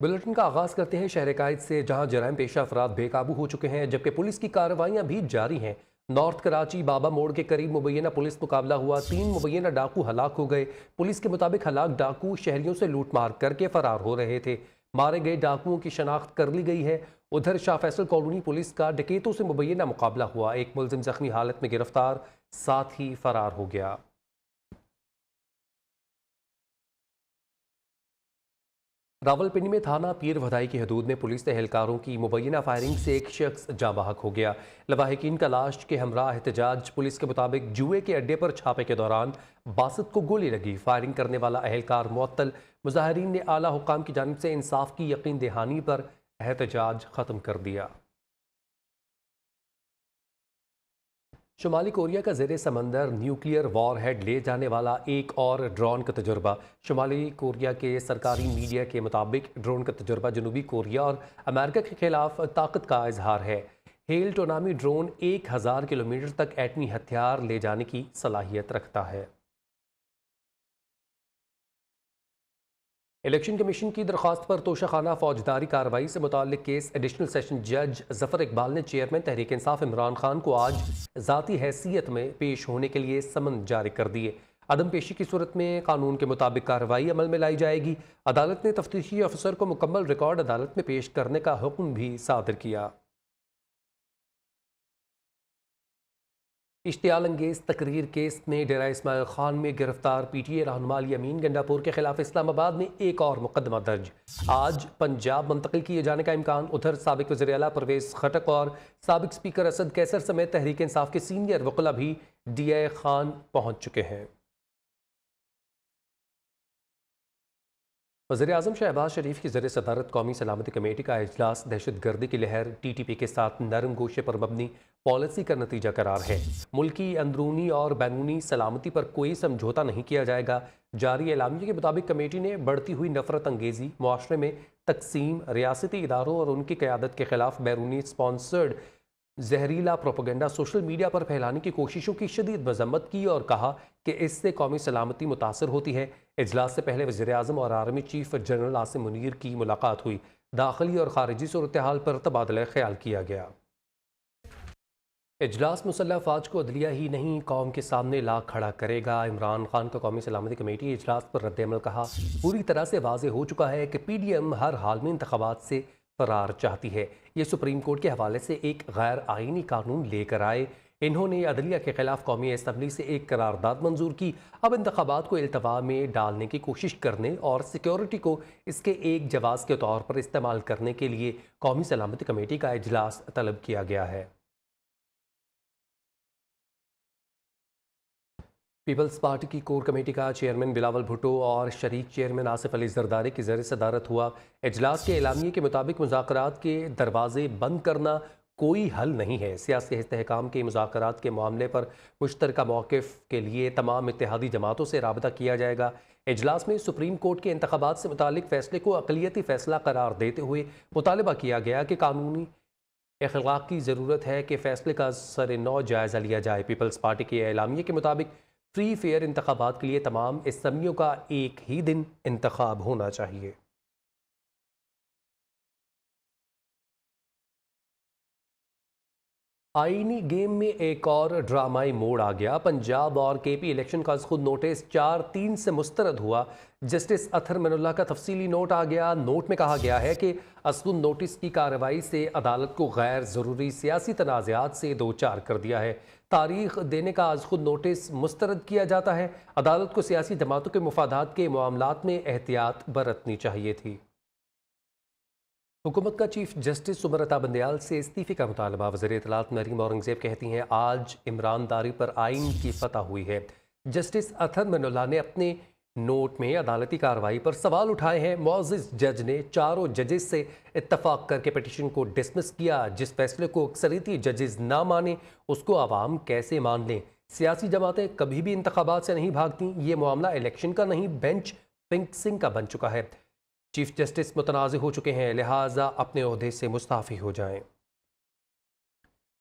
Bulletin का आगाज करते हैं शहर कायद से, जहां जराइम पेशा अफराद बेकाबू हो चुके हैं जबकि पुलिस की कार्रवाइयां भी जारी हैं। नॉर्थ कराची बाबा मोड़ के करीब मुबैना पुलिस मुकाबला हुआ, 3 मुबैना डाकू हलाक हो गए। पुलिस के मुताबिक हलाक डाकू शहरियों से लूटमार करके फरार हो रहे थे। मारे गए डाकुओं की शनाख्त कर ली गई है। उधर शाह फैसल कॉलोनी पुलिस का डकैतों से मुबैना मुकाबला हुआ, एक मुलजिम जख्मी हालत में गिरफ्तार, साथ ही फरार हो गया। रावलपिंडी में थाना पीर भदाई की हदूद में पुलिस ने एहलकारों की मुबैना फायरिंग से एक शख्स जाँ बहक हो गया। लवाहिकीन का लाश के हमरा एहतजाज। पुलिस के मुताबिक जुए के अड्डे पर छापे के दौरान बासित को गोली लगी, फायरिंग करने वाला एहलकार मुअत्तल। मुजाहरीन ने आला हुकाम की जानिब से इंसाफ की यकीन दहानी पर एहतजाज ख़त्म कर दिया। शुमाली कोरिया का ज़ेरे समंदर न्यूक्लियर वॉर हेड ले जाने वाला एक और ड्रोन का तजुर्बा। शुमाली कोरिया के सरकारी मीडिया के मुताबिक ड्रोन का तजुर्बा जनूबी कोरिया और अमेरिका के खिलाफ ताकत का इजहार है। हेल टोनामी ड्रोन 1000 किलोमीटर तक एटमी हथियार ले जाने की सलाहियत रखता है। इलेक्शन कमीशन की दरख्वास्त पर तोशाखाना फौजदारी कार्रवाई से मुताल्लिक केस एडिशनल सेशन जज जफर इकबाल ने चेयरमैन तहरीक इंसाफ इमरान खान को आज ज़ाती हैसियत में पेश होने के लिए समन जारी कर दिए। अदम पेशी की सूरत में कानून के मुताबिक कार्रवाई अमल में लाई जाएगी। अदालत ने तफ्तीशी अफसर को मुकम्मल रिकॉर्ड अदालत में पेश करने का हुक्म भी सादर किया। इश्तियाल अंगेज तकरीर केस में डेरा इस्माइल खान में गिरफ्तार पीटीए रहनुमा अमीन गंडापुर के खिलाफ इस्लामाबाद में एक और मुकदमा दर्ज। आज पंजाब मुंतकिल किए जाने का इम्कान। उधर साबिक वज़ीर आला परवेज़ खटक और साबिक स्पीकर असद कैसर समेत तहरीक इंसाफ के सीनियर वकला भी डीआई खान पहुँच चुके हैं। वज़ीर आज़म शहबाज शरीफ की ज़र सदारत कौमी सलामती कमेटी का इजलास दहशत गर्दी की लहर TTP के साथ नरम गोशे पर मबनी पॉलिसी का नतीजा करार है। मुल्की अंदरूनी और बैरूनी सलामती पर कोई समझौता नहीं किया जाएगा। जारी एलामिया के मुताबिक कमेटी ने बढ़ती हुई नफरत अंगेज़ी, मुआशरे में तकसीम, रियासती इदारों और उनकी क़यादत के खिलाफ बैरूनी स्पॉन्सर्ड जहरीला प्रोपेगेंडा सोशल मीडिया पर फैलाने की कोशिशों की शदीद मजम्मत की और कहा कि इससे कौमी सलामती मुतासर होती है। इजलास से पहले वज़ीर आज़म और army chief general Asim Munir की मुलाकात हुई। दाखिली और खारिजी सूरत हाल पर तबादला ख्याल किया गया। इजलास मुसल्लह फ़ौज को अदलिया ही नहीं कौम के सामने ला खड़ा करेगा। इमरान खान का कौमी सलामती कमेटी इजलास पर रद्द-ए-अमल। कहा, पूरी तरह से वाज़ेह हो चुका है कि PDM हर हाल में इंतखाबात से फरार चाहती है। ये सुप्रीम कोर्ट के हवाले से एक गैर आइनी कानून लेकर आए। इन्होंने अदलिया के खिलाफ कौमी असम्बली से एक करारदाद मंजूर की। अब इंतखाबात को इल्तवा में डालने की कोशिश करने और सिक्योरिटी को इसके एक जवाब के तौर पर इस्तेमाल करने के लिए कौमी सलामती कमेटी का इजलास तलब किया गया है। पीपल्स पार्टी की कोर कमेटी का चेयरमैन बिलावल भुट्टो और शरीक चेयरमैन आसिफ अली जरदारी की ज़र सदारत हुआ। इजलास के एलामिये के मुताबिक मुज़ाकरात के दरवाजे बंद करना कोई हल नहीं है। सियासी इस्तेहकाम के मुज़ाकरात के मामले पर मुश्तरका मौक़िफ़ के लिए तमाम इत्तेहादी जमातों से राबता किया जाएगा। इजलास में सुप्रीम कोर्ट के इंतखाबात से मुतालिक फ़ैसले को अक़लियती फ़ैसला करार देते हुए मुतालबा किया गया कि कानूनी इख़लाक़ की ज़रूरत है कि फ़ैसले का सर नौ जायज़ा लिया जाए। पीपल्स पार्टी के एलामिये के मुताबिक फ्री फेयर इंतखाबात के लिए तमाम असम्बलियों का एक ही दिन इंतखाब होना चाहिए। आईनी गेम में एक और ड्रामाई मोड़ आ गया। पंजाब और KP इलेक्शन का खुद नोटिस 4/3 से मुस्तरद हुआ। जस्टिस अतहर मिनुल्लाह का तफसीली नोट आ गया। नोट में कहा गया है कि असुन नोटिस की कार्रवाई से अदालत को गैर ज़रूरी सियासी तनाज़ात से दो चार कर दिया है। तारीख देने का आज खुद नोटिस मुस्तरद किया जाता है। अदालत को सियासी जमातों के मुफादात के मामलात में एहतियात बरतनी चाहिए थी। हुकूमत का चीफ जस्टिस उमर अता बंदयाल से इस्तीफ़े का मुतालबा। वज़ीर इत्तलात मरीम औरंगज़ेब कहती हैं, आज इमरानदारी पर आइन की फतह हुई है। जस्टिस अतहर मिनुल्लाह ने अपने नोट में अदालती कार्रवाई पर सवाल उठाए हैं। मुअज़्ज़िज़ जज ने चारों जजेस से इत्तफाक करके पिटीशन को डिसमिस किया। जिस फैसले को अक्सरियती जजेस ना माने उसको आवाम कैसे मान लें। सियासी जमातें कभी भी इंतखाबात से नहीं भागती। ये मामला इलेक्शन का नहीं, बेंच फिक्सिंग का बन चुका है। चीफ जस्टिस मुतनाज़ हो चुके हैं, लिहाजा अपने ओहदे से मुस्ताफ़ी हो जाएं।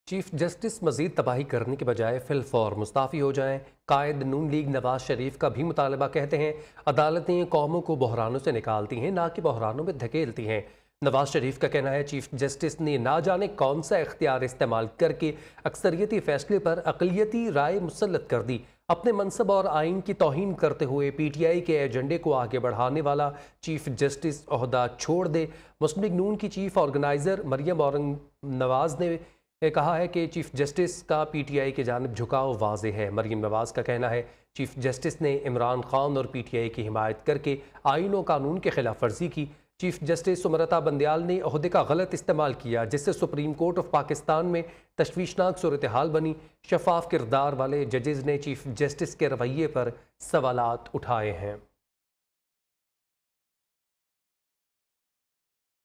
चीफ जस्टिस मजीद तबाही करने के बजाय फिलफौर मुस्ताफ़ी हो जाएं। कायद नून लीग नवाज शरीफ का भी मुतालबा। कहते हैं अदालतें कौमों को बहरानों से निकालती हैं, ना कि बहरानों में धकेलती हैं। नवाज शरीफ का कहना है चीफ जस्टिस ने ना जाने कौन सा इख्तियार इस्तेमाल करके अक्सरियती फैसले पर अक़लियती राय मुसल्लत कर दी। अपने मनसब और आइन की तौहीन करते हुए PTI के एजेंडे को आगे बढ़ाने वाला चीफ जस्टिस ओहदा छोड़ दे। मुस्लिम लीग नून की चीफ ऑर्गेनाइज़र मरियम नवाज ने कहा है कि चीफ जस्टिस का PTI की जानिब झुकाव वाज़े है। मरियम नवाज का कहना है चीफ जस्टिस ने इमरान खान और PTI की हिमायत करके आइन और कानून के खिलाफ वर्जी की। चीफ जस्टिस सुमरता बंदयाल ने ओहदे का गलत इस्तेमाल किया, जिससे सुप्रीम कोर्ट ऑफ पाकिस्तान में तशवीशनाक सूरत हाल बनी। शफाफ किरदार वाले जजेस ने चीफ जस्टिस के रवैये पर सवालात उठाए हैं।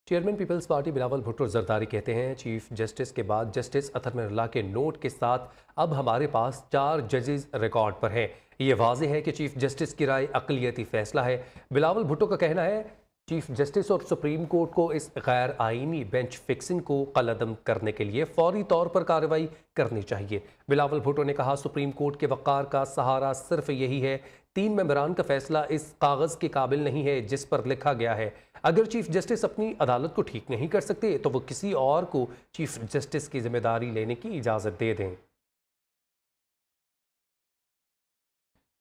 चेयरमैन पीपल्स पार्टी बिलावल भुट्टो जरदारी कहते हैं चीफ जस्टिस के बाद जस्टिस अतर मिर्ला के नोट के साथ अब हमारे पास 4 जजेस रिकॉर्ड पर हैं। ये वाज़ेह है कि चीफ जस्टिस की राय अक़लियती फैसला है। बिलावल भुट्टो का कहना है चीफ जस्टिस और सुप्रीम कोर्ट को इस गैर आइनी बेंच फिक्सिंग को कलअदम करने के लिए फौरी तौर पर कार्रवाई करनी चाहिए। बिलावल भुट्टो ने कहा सुप्रीम कोर्ट के वक़ार का सहारा सिर्फ यही है। 3 मेंबरान का फैसला इस कागज़ के काबिल नहीं है जिस पर लिखा गया है। अगर चीफ जस्टिस अपनी अदालत को ठीक नहीं कर सकते तो वो किसी और को चीफ जस्टिस की जिम्मेदारी लेने की इजाज़त दे दें।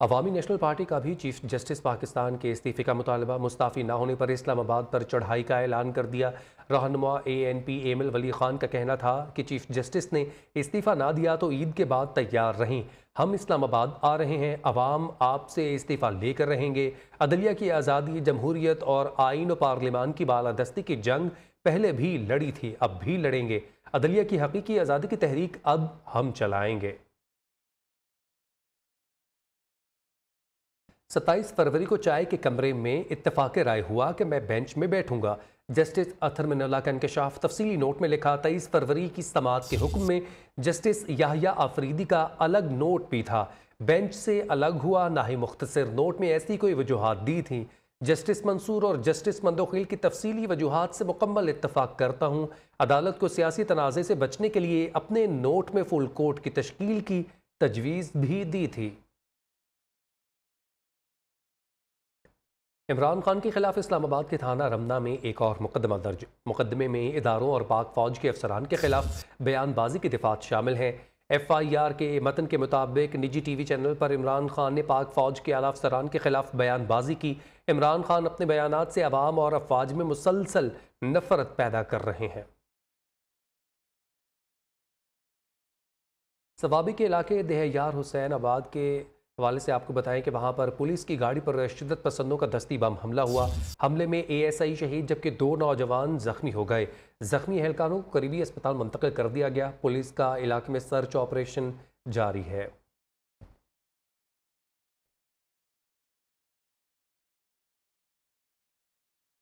अवामी नेशनल पार्टी का भी चीफ जस्टिस पाकिस्तान के इस्तीफ़े का मुतालबा। मुस्ताफ़ी ना होने पर इस्लामाबाद पर चढ़ाई का ऐलान कर दिया। रहनुमा ANP एमिल वली खान का कहना था कि चीफ जस्टिस ने इस्तीफ़ा ना दिया तो ईद के बाद तैयार रहें, हम इस्लामाबाद आ रहे हैं, अवाम आपसे इस्तीफ़ा लेकर रहेंगे। अदलिया की आज़ादी, जमहूरियत और आइन और पार्लिमान की बालादस्ती की जंग पहले भी लड़ी थी, अब भी लड़ेंगे। अदलिया की हकीकी आज़ादी की तहरीक अब हम चलाएंगे। 27 फरवरी को चाय के कमरे में इत्तेफाक राय हुआ कि मैं बेंच में बैठूंगा। जस्टिस अतर मिनल्ला का इंकशाफ। तफसीली नोट में लिखा 23 फरवरी की समाअत के हुक्म में जस्टिस याहिया आफरीदी का अलग नोट भी था। बेंच से अलग हुआ ना ही मुख्तसर नोट में ऐसी कोई वजूहात दी थी। जस्टिस मंसूर और जस्टिस मंदोखिल की तफसीली वजूहात से मुकम्मल इत्तफाक करता हूँ। अदालत को सियासी तनाज़े से बचने के लिए अपने नोट में फुल कोर्ट की तश्कील की तजवीज़ भी दी थी। इमरान खान के खिलाफ इस्लामाबाद के थाना रमना में एक और मुकदमा दर्ज। मुकदमे में इदारों और पाक फौज के अफसरान के खिलाफ बयानबाजी की दिफात शामिल हैं। FIR के मतन के मुताबिक निजी TV चैनल पर इमरान खान ने पाक फौज के आला अफसरान के खिलाफ बयानबाजी की। इमरान खान अपने बयानात से अवाम और अफवाज में मुसलसल नफरत पैदा कर रहे हैं। सवाबी के इलाके देहयार हुसैन आबाद के हवाले से आपको बताएं कि वहाँ पर पुलिस की गाड़ी पर शिद्दत पसंदों का दस्ती बम हमला हुआ। हमले में ASI शहीद जबकि 2 नौजवान जख्मी हो गए। जख्मी एहलकारों को करीबी अस्पताल मुंतकिल कर दिया गया। पुलिस का इलाके में सर्च ऑपरेशन जारी है।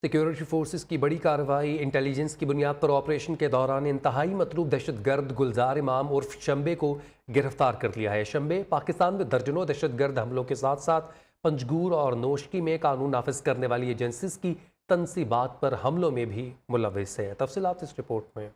सिक्योरिटी फोर्सेस की बड़ी कार्रवाई। इंटेलिजेंस की बुनियाद पर ऑपरेशन के दौरान इंतहाई मतलूब दहशतगर्द गुलजार इमाम उर्फ शंबे को गिरफ्तार कर लिया है। शंबे पाकिस्तान में दर्जनों दहशतगर्द हमलों के साथ साथ पंजगूर और नोशकी में कानून नाफिज करने वाली एजेंसीज की तनसीबात पर हमलों में भी मुलव्विस है। तफसीलात इस रिपोर्ट में।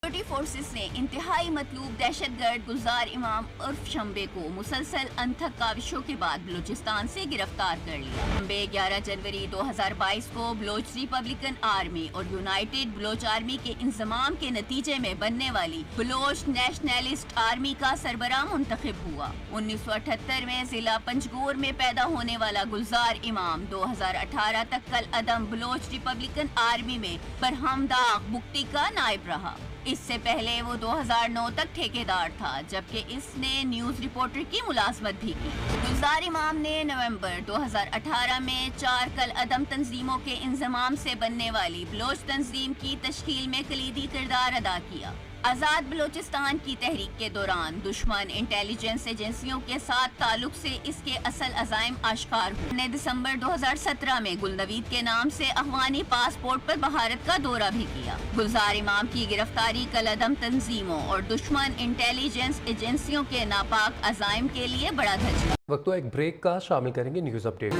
सिक्योरिटी फोर्सेस ने इंतहाई मतलूब दहशतगर्द गुलजार इमाम उर्फ शंबे को मुसलसल अनथक काविशों के बाद बलूचिस्तान से गिरफ्तार कर लिया। शंबे 11 जनवरी 2022 को बलोच रिपब्लिकन आर्मी और यूनाइटेड बलोच आर्मी के इंजमाम के नतीजे में बनने वाली बलोच नेशनलिस्ट आर्मी का सरबराह मुंतखब हुआ। 1978 में जिला पंजगूर में पैदा होने वाला गुलजार इमाम 2018 तक कल अदम बलोच रिपब्लिकन आर्मी में बरहमदाग बुक्ति का नायब रहा। इससे पहले वो 2009 तक ठेकेदार था, जबकि इसने न्यूज रिपोर्टर की मुलाजमत भी की। गुलजार इमाम ने नवंबर 2018 में 4 कल अदम तंजीमों के इंजमाम से बनने वाली बलोच तंजीम की तश्कील में कलीदी किरदार अदा किया। आज़ाद बलोचिस्तान की तहरीक के दौरान दुश्मन इंटेलिजेंस एजेंसियों के साथ ताल्लुक से इसके असल अज़ाइम आश्कार हुए। ने दिसंबर 2017 में गुलनवीद के नाम से अफगानी पासपोर्ट पर भारत का दौरा भी किया। गुलजार इमाम की गिरफ्तारी कलअदम तंजीमों और दुश्मन इंटेलिजेंस एजेंसियों के नापाक अज़ाइम के लिए बड़ा धचका। वक्त तो एक ब्रेक का, शामिल करेंगे न्यूज़ अपडेट।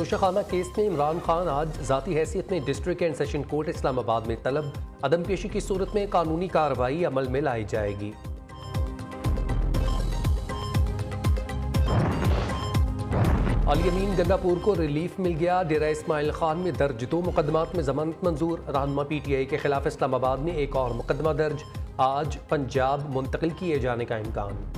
तोशाखाना केस में इमरान खान आज जाती हैसियत में district and session court Islamabad में तलब। अदम पेशी की सूरत में कानूनी कार्रवाई अमल में लाई जाएगी। अल-यमीन गंगापुर को रिलीफ मिल गया। डेरा इस्माइल खान में दर्ज 2 मुकदमात में जमानत मंजूर। रहनुमा PTI के खिलाफ इस्लामाबाद में एक और मुकदमा दर्ज। आज पंजाब मुंतकिल किए जाने का इम्कान।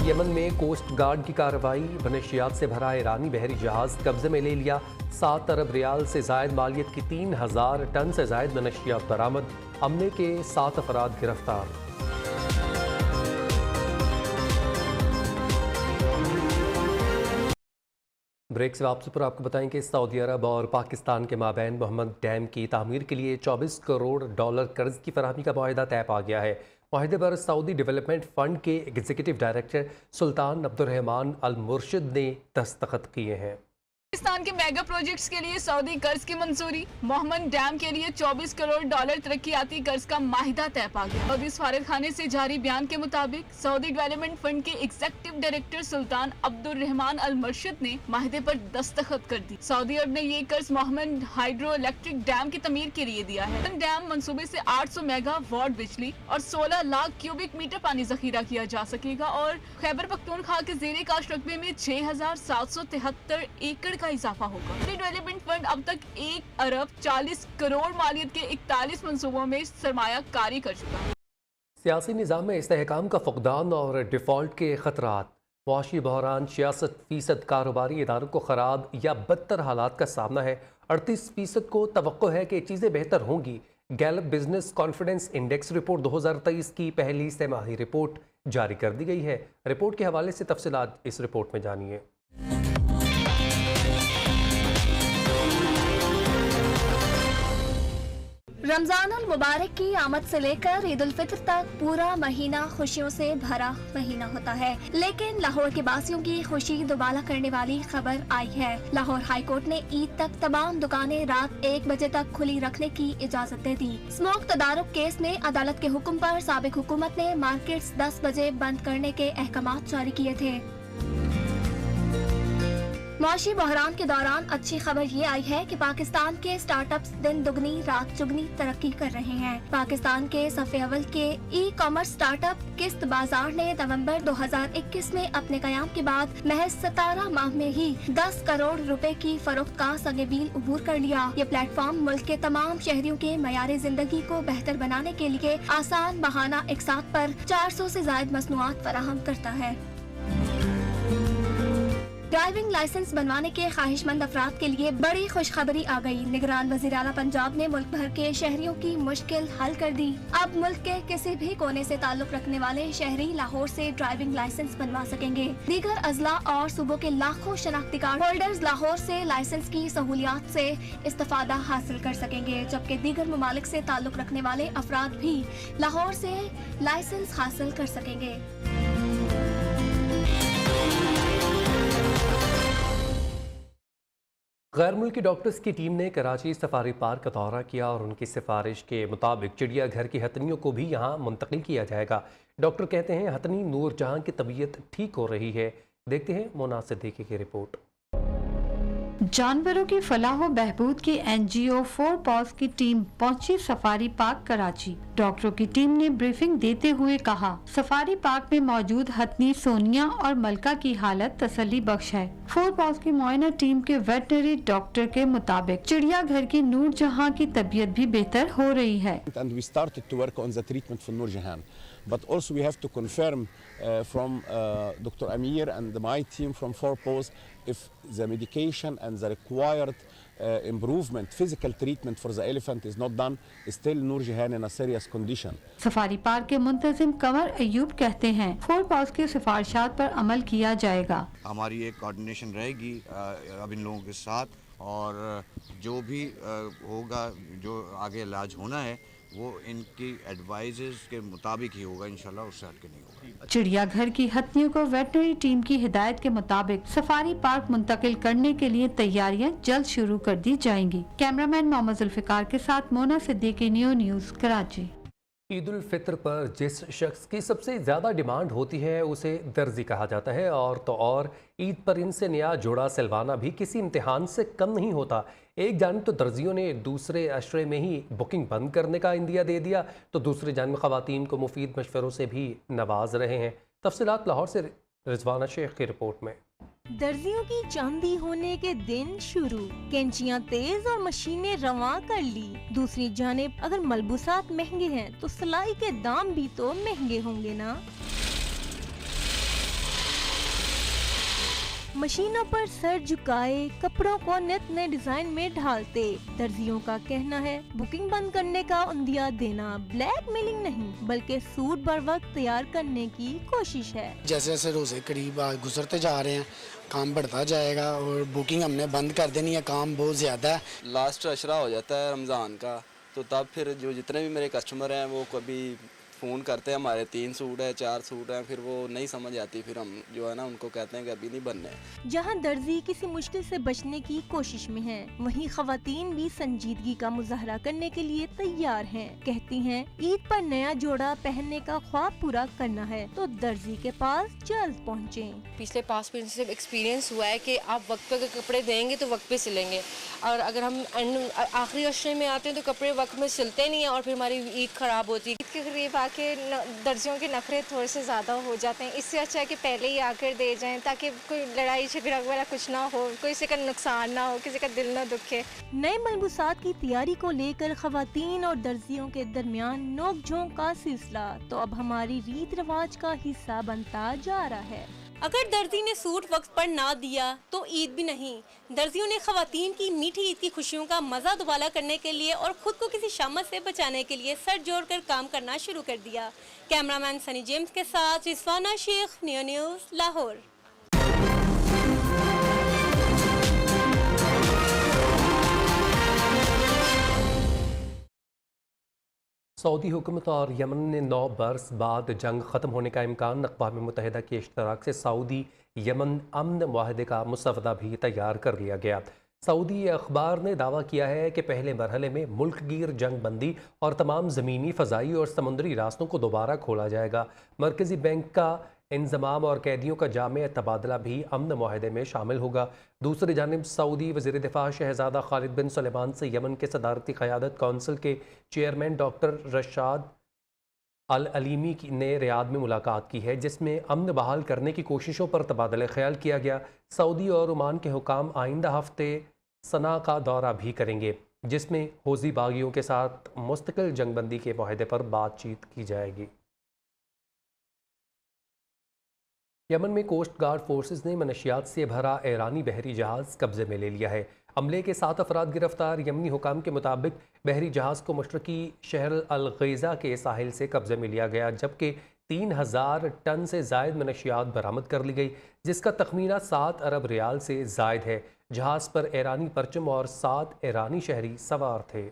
यमन में कोस्ट गार्ड की कार्रवाई। बनशियात से भरा ईरानी बहरी जहाज कब्जे में ले लिया। 7 अरब रियाल से जायद मालियत की 3000 टन से जायद मनशियात बरामद। अमले के 7 अफराद गिरफ्तार। ब्रेक से वापसी पर आपको बताएं कि सऊदी अरब और पाकिस्तान के माबैन मोहम्मद डैम की तामीर के लिए $24 करोड़ कर्ज की फराहमी का मुआहिदा तय पा गया है। मुआहिदे पर सऊदी डेवलपमेंट फंड के एग्जीक्यूटिव डायरेक्टर सुल्तान अब्दुर्रहमान अल मुर्शिद ने दस्तखत किए हैं। पाकिस्तान के मेगा प्रोजेक्ट्स के लिए सऊदी कर्ज की मंजूरी। मोहम्मद डैम के लिए $24 करोड़ तरक्याती कर्ज का माहिदा तय पा गया। सऊदी सफारतखाने से जारी बयान के मुताबिक सऊदी डेवलपमेंट फंड के एग्जीक्यूटिव डायरेक्टर सुल्तान अब्दुर्रहमान अल मुर्शिद ने माहिदे पर दस्तखत कर दी। सऊदी अरब ने ये कर्ज मोहम्मद हाइड्रो इलेक्ट्रिक डैम की तमीर के लिए दिया है। डैम मंसूबे से 800 मेगावाट बिजली और 16 लाख क्यूबिक मीटर पानी जखीरा किया जा सकेगा और खैबर पख्तूनख्वा के ज़ेरे काश रकबे में 6773 एकड़ का इजाफा होगा। डेवलपमेंट फंड अब तक 1 अरब 40 करोड़ मालियत के 41 मंसूबों में सरमायाकारी कर चुका है। सियासी निज़ाम में इस्तेहकाम का फुकदान और डिफ़ॉल्ट के खतरात। मुआशी बहरान 66% कारोबारी इदारों को ख़राब या बदतर हालात का सामना है। 38% को तवक्को है कि चीज़ें बेहतर होंगी। Gallup business confidence index report 2023 की पहली तिमाही रिपोर्ट जारी कर दी गई है। रिपोर्ट के हवाले से तफसीलात इस रिपोर्ट में जानिए। रमजान उल मुबारक की आमद से लेकर ईद उल फित्र तक पूरा महीना खुशियों से भरा महीना होता है, लेकिन लाहौर के बासियों की खुशी दुबाला करने वाली खबर आई है। लाहौर हाई कोर्ट ने ईद तक तमाम दुकानें रात 1 बजे तक खुली रखने की इजाजत दे दी। स्मोक तदारुक केस में अदालत के हुक्म पर साबिक हुकूमत ने मार्केट्स 10 बजे बंद करने के अहकामात जारी किए थे। मुआशी बहरान के दौरान अच्छी खबर ये आई है कि पाकिस्तान के स्टार्टअप्स दिन दुगनी रात चुगनी तरक्की कर रहे हैं। पाकिस्तान के सफ़े अव्वल के ई-कॉमर्स स्टार्टअप किस्त बाजार ने नवंबर 2021 में अपने कयाम के बाद महज 17 माह में ही 10 करोड़ रुपए की फरोख्त का संगीन अबूर कर लिया। ये प्लेटफॉर्म मुल्क के तमाम शहरियों के मयारे जिंदगी को बेहतर बनाने के लिए आसान बहाना एक साथ पर 400 से ज्यादा मसनूआत फराहम करता है। ड्राइविंग लाइसेंस बनवाने के ख्वाहिशमंद अफराद के लिए बड़ी खुशखबरी आ गई। निगरान वज़ीर आला पंजाब ने मुल्क भर के शहरियों की मुश्किल हल कर दी। अब मुल्क के किसी भी कोने से ताल्लुक रखने वाले शहरी लाहौर से ड्राइविंग लाइसेंस बनवा सकेंगे। दीगर अजला और सूबों के लाखों शनाख्ती कार्ड होल्डर्स लाहौर से लाइसेंस की सहूलियात से इस्तेफादा हासिल कर सकेंगे, जबकि दीगर ममालिक से ताल्लुक रखने वाले अफराद भी लाहौर से लाइसेंस हासिल कर सकेंगे। गैर मुल्की डॉक्टर्स की टीम ने कराची सफारी पार्क का दौरा किया और उनकी सिफारिश के मुताबिक चिड़ियाघर की हथनियों को भी यहाँ मुंतकिल किया जाएगा। डॉक्टर कहते हैं हथनी नूरजहां की तबीयत ठीक हो रही है। देखते हैं मोना सिद्दीकी की रिपोर्ट। जानवरों की फलाह व बहबूद की NGO 4 पॉज की टीम पहुंची सफारी पार्क कराची। डॉक्टरों की टीम ने ब्रीफिंग देते हुए कहा, सफारी पार्क में मौजूद हथनी सोनिया और मलका की हालत तसल्ली बख्श है। 4 पॉज की मुआयना टीम के वेटनरी डॉक्टर के मुताबिक चिड़ियाघर की नूरजहां की तबीयत भी बेहतर हो रही है। And we started to work on the treatment for Noorjahan. But also we have to confirm from Dr. Amir and my team from 4 Paws if the medication and the required improvement, physical treatment for the elephant is not done, still Noorjahan in a serious condition. Safari park के मुंतजिम कंवर अयूब कहते हैं 4 pause की सिफारिशात पर अमल किया जाएगा। हमारी एक coordination रहेगी अब इन लोगों के साथ और जो भी होगा, जो आगे इलाज होना है वो इनकी एडवाइजेस के मुताबिक ही होगा, इंशाल्लाह उससे हटके नहीं होगा। चिड़ियाघर की हथनियों को वेटनरी टीम की हिदायत के मुताबिक सफारी पार्क मुंतकिल करने के लिए तैयारियां जल्द शुरू कर दी जाएंगी। कैमरामैन मोहम्मद जुल्फिकार के साथ मोना सिद्दीकी, न्यूज़ कराची। ईद उल फित्र पर जिस शख्स की सबसे ज़्यादा डिमांड होती है उसे दर्जी कहा जाता है, और तो और ईद पर इनसे नया जोड़ा सिलवाना भी किसी इम्तिहान से कम नहीं होता। एक जानिब तो दर्जियों ने दूसरे अशरे में ही बुकिंग बंद करने का इंदिया दे दिया, तो दूसरी जानिब ख़वातीन को मुफीद मशवरों से भी नवाज रहे हैं। तफसीलात लाहौर से रिजवाना शेख की रिपोर्ट में। दर्जियों की चांदी होने के दिन शुरू, कैंचियां तेज और मशीनें रवां कर ली। दूसरी जानिब अगर मलबूसात महंगे हैं तो सिलाई के दाम भी तो महंगे होंगे ना। मशीनों पर सर झुकाए कपड़ों को नित नए डिजाइन में ढालते दर्जियों का कहना है बुकिंग बंद करने का उंदिया देना ब्लैकमेलिंग नहीं बल्कि सूट बर वक्त तैयार करने की कोशिश है। जैसे जैसे रोजे करीब गुजरते जा रहे हैं काम बढ़ता जाएगा और बुकिंग हमने बंद कर देनी है, काम बहुत ज़्यादा है। लास्ट अशरा हो जाता है रमज़ान का, तो तब फिर जो जितने भी मेरे कस्टमर हैं वो कभी फ़ोन करते हैं हमारे 3 सूट है 4 सूट हैं, फिर वो नहीं समझ आती, फिर हम जो है ना उनको कहते हैं कि अभी नहीं बनने। जहां दर्जी किसी मुश्किल से बचने की कोशिश में हैं, वहीं खवातीन भी संजीदगी का मुजाहरा करने के लिए तैयार हैं। कहती हैं ईद पर नया जोड़ा पहनने का ख्वाब पूरा करना है तो दर्जी के पास जल्द पहुँचें। पिछले पास में से एक्सपीरियंस हुआ है कि आप वक्त पे कपड़े देंगे तो वक्त पे सिलेंगे, और अगर हम आखिरी अशरे में आते हैं तो कपड़े वक्त में सिलते नहीं हैं और फिर हमारी ईद खराब होती है। ईद के करीब आके दर्जियों के नखरे थोड़े से ज़्यादा हो जाते हैं, इससे अच्छा है कि पहले ही आकर दे जाएं ताकि कोई लड़ाई झगड़ा वगैरह कुछ ना हो, किसी का नुकसान ना हो, किसी का दिल ना दुखे। नए मलबूसात की तैयारी को लेकर खवातीन और दर्जियों के दरमियान नोक-झोंक का सिलसिला तो अब हमारी रीत रिवाज का हिस्सा बनता जा रहा है। अगर दर्जी ने सूट वक्त पर ना दिया तो ईद भी नहीं। दर्जियों ने खवातीन की मीठी ईद की खुशियों का मजा दुबाला करने के लिए और खुद को किसी शामत से बचाने के लिए सर जोड़कर काम करना शुरू कर दिया। कैमरामैन सनी जेम्स के साथ रिजवाना शेख, नियो न्यूज़, लाहौर। सऊदी हुकूमत और यमन ने 9 बरस बाद जंग ख़त्म होने का इम्कान, अक़वाम मुत्तहिदा के इश्तराक से सऊदी यमन अमन मुआहदे का मसवदा भी तैयार कर लिया गया। सऊदी अखबार ने दावा किया है कि पहले मरहले में मुल्क गिर जंग बंदी और तमाम ज़मीनी, फ़ज़ाई और समुद्री रास्तों को दोबारा खोला जाएगा। मरकज़ी बैंक का इंज़माम और कैदियों का जामे तबादला भी अमन मुआहदे में शामिल होगा। दूसरी जानिब सऊदी वज़ीर दिफ़ा शहज़ादा खालिद बिन सुलेमान से यमन के सदारती क़यादत कौंसिल के chairman doctor Rashad al Alimi ने रियाद में मुलाकात की है, जिसमें अमन बहाल करने की कोशिशों पर तबादला ख्याल किया गया। सऊदी और ओमान के हुकाम आइंदा हफ्ते सना का दौरा भी करेंगे, जिसमें हौज़ी बागियों के साथ मुस्तकिल जंगबंदी के मुआहदे पर बातचीत की जाएगी। यमन में कोस्ट गार्ड फोर्सेस ने मनशियात से भरा ईरानी बहरी जहाज़ कब्जे में ले लिया है। हमले के 7 अफराद गिरफ्तार। यमनी हुकाम के मुताबिक बहरी जहाज़ को मशरकी शहर अल गैज़ा के साहिल से कब्जे में लिया गया, जबकि 3000 टन से जायद मनशियात बरामद कर ली गई, जिसका तखमीना 7 अरब रियाल से जायद है। जहाज़ पर ईरानी परचम और 7 ईरानी शहरी सवार थे।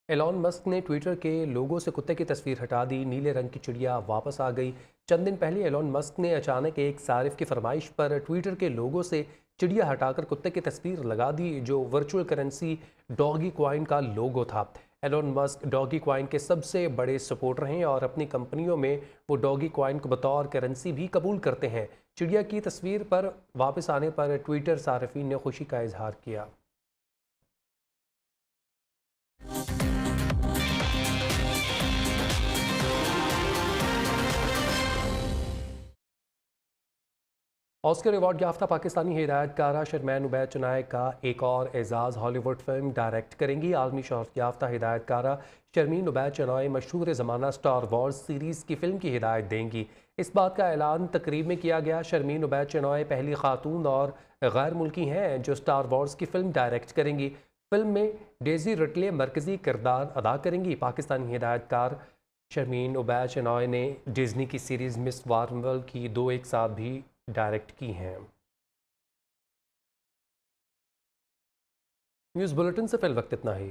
एलॉन मस्क ने ट्विटर के लोगो से कुत्ते की तस्वीर हटा दी। नीले रंग की चिड़िया वापस आ गई। चंद दिन पहले एलॉन मस्क ने अचानक एक सारिफ की फरमाइश पर ट्विटर के लोगो से चिड़िया हटाकर कुत्ते की तस्वीर लगा दी, जो वर्चुअल करेंसी डॉगी क्वाइन का लोगो था। एलॉन मस्क डॉगी क्वाइन के सबसे बड़े सपोर्टर हैं और अपनी कंपनियों में वो डॉगी क्वाइन को बतौर करेंसी भी कबूल करते हैं। चिड़िया की तस्वीर पर वापस आने पर ट्विटर सारिफीन ने खुशी का इजहार किया। ऑस्कर अवार्ड याफ्ता पाकिस्तानी हिदायतकारा शर्मीन उबैद चुनाय का एक और एजाज़ हॉलीवुड फिल्म डायरेक्ट करेंगी। आलमी शोहरत याफ्ता हिदायतकारा शर्मीन उबैद चुनाय मशहूर ज़माना स्टार वॉर्स सीरीज़ की फ़िल्म की हिदायत देंगी। इस बात का ऐलान तकरीब में किया गया। शर्मीन उबैद चुनाय पहली खातून और गैर मुल्की हैं जो स्टार वॉर्स की फ़िल्म डायरेक्ट करेंगी। फ़िल्म में डेज़ी रिटले मरकज़ी किरदार अदा करेंगी। पाकिस्तानी हिदायतकार शर्मीन उबैद चुनाय ने डिज़नी की सीरीज़ मिस मार्वल की 2 एक साथ भी डायरेक्ट की हैं। न्यूज़ बुलेटिन से फिल वक्त इतना ही।